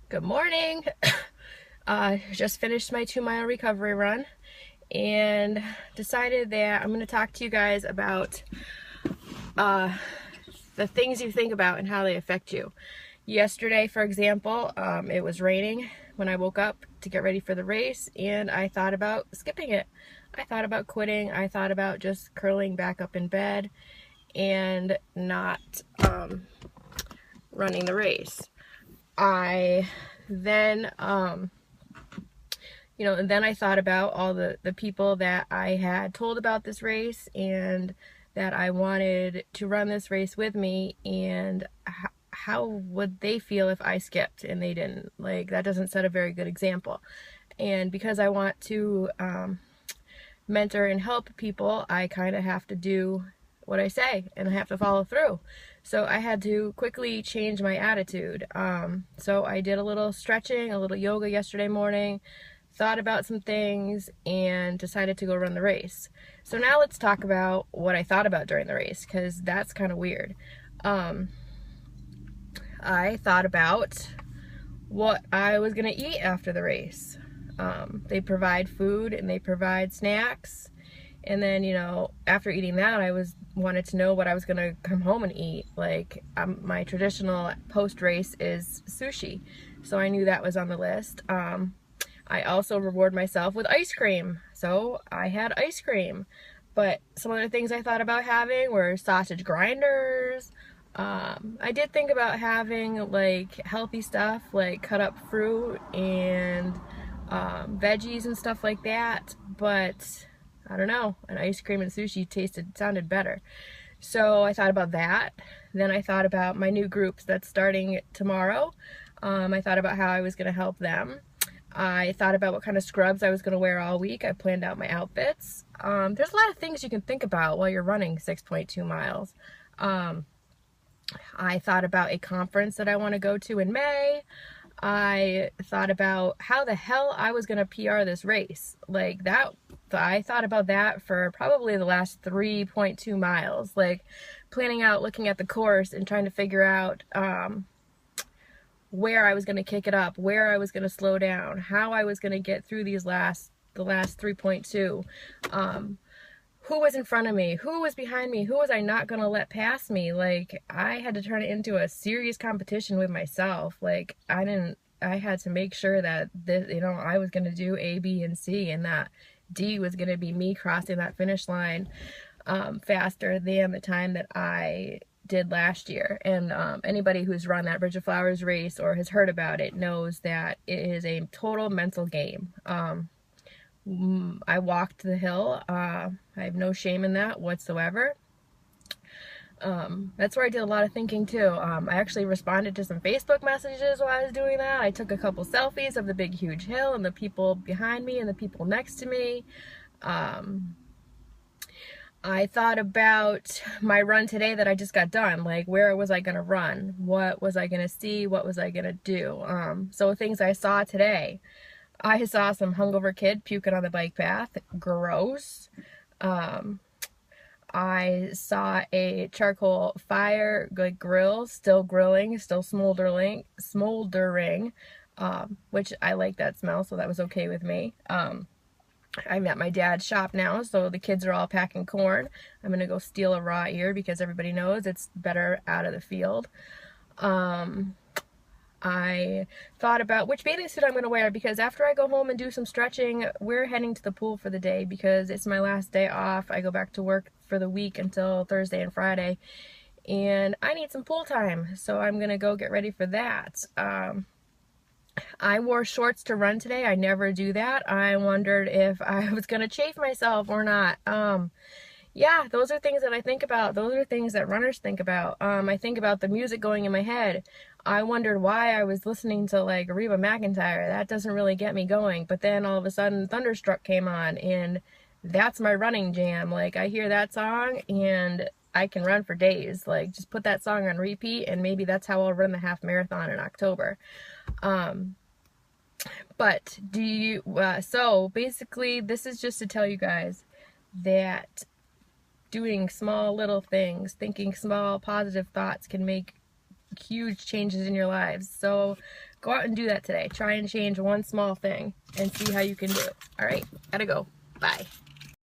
Good morning. Just finished my 2 mile recovery run and decided that I'm going to talk to you guys about the things you think about and how they affect you. Yesterday, for example, it was raining when I woke up to get ready for the race, and I thought about skipping it. I thought about quitting. I thought about just curling back up in bed and not running the race. I then and then I thought about all the people that I had told about this race and that I wanted to run this race with me, and how would they feel if I skipped and they didn't. Like, that doesn't set a very good example. And because I want to mentor and help people, I kind of have to do what I say and I have to follow through. So I had to quickly change my attitude. So I did a little stretching, a little yoga yesterday morning, thought about some things, and decided to go run the race. So now let's talk about what I thought about during the race, because that's kind of weird. I thought about what I was going to eat after the race. They provide food and they provide snacks. And then, after eating that, I wanted to know what I was going to come home and eat. Like, my traditional post-race is sushi. So I knew that was on the list. I also reward myself with ice cream. So I had ice cream. But some other things I thought about having were sausage grinders. I did think about having like healthy stuff, like cut up fruit and veggies and stuff like that. But I don't know, an ice cream and sushi sounded better. So I thought about that. Then I thought about my new groups that's starting tomorrow. I thought about how I was going to help them. I thought about what kind of scrubs I was going to wear all week. I planned out my outfits. There's a lot of things you can think about while you're running 6.2 miles. I thought about a conference that I want to go to in May. I thought about how the hell I was going to PR this race. Like that, I thought about that for probably the last 3.2 miles. Like planning out, looking at the course and trying to figure out where I was going to kick it up, where I was going to slow down, how I was going to get through the last 3.2. Who was in front of me, who was behind me, who was I not going to let pass me. Like, I had to turn it into a serious competition with myself. Like, I had to make sure that I was going to do A, B, and C, and that D was going to be me crossing that finish line faster than the time that I did last year. And anybody who's run that Bridge of Flowers race or has heard about it knows that it is a total mental game. I walked the hill. I have no shame in that whatsoever. That's where I did a lot of thinking too. I actually responded to some Facebook messages while I was doing that. I took a couple selfies of the big huge hill and the people behind me and the people next to me. I thought about my run today that I just got done. Like, where was I going to run? What was I going to see? What was I going to do? So things I saw today. I saw some hungover kid puking on the bike path. Gross. I saw a charcoal fire, like grill, still grilling, still smoldering, which I like that smell, so that was okay with me. I'm at my dad's shop now, so the kids are all packing corn. I'm going to go steal a raw ear because everybody knows it's better out of the field. I thought about which bathing suit I'm going to wear because after I go home and do some stretching, we're heading to the pool for the day because it's my last day off. I go back to work for the week until Thursday and Friday, and I need some pool time, so I'm going to go get ready for that. I wore shorts to run today. I never do that. I wondered if I was going to chafe myself or not. Yeah, those are things that I think about. Those are things that runners think about. I think about the music going in my head. I wondered why I was listening to like Reba McEntire. That doesn't really get me going. But then all of a sudden Thunderstruck came on and that's my running jam. Like, I hear that song and I can run for days. Like, just put that song on repeat and maybe that's how I'll run the half marathon in October. But so basically this is just to tell you guys that doing small little things, thinking small positive thoughts can make huge changes in your lives. So Go out and do that today. Try and change one small thing and see how you can do it. All right, gotta go. Bye.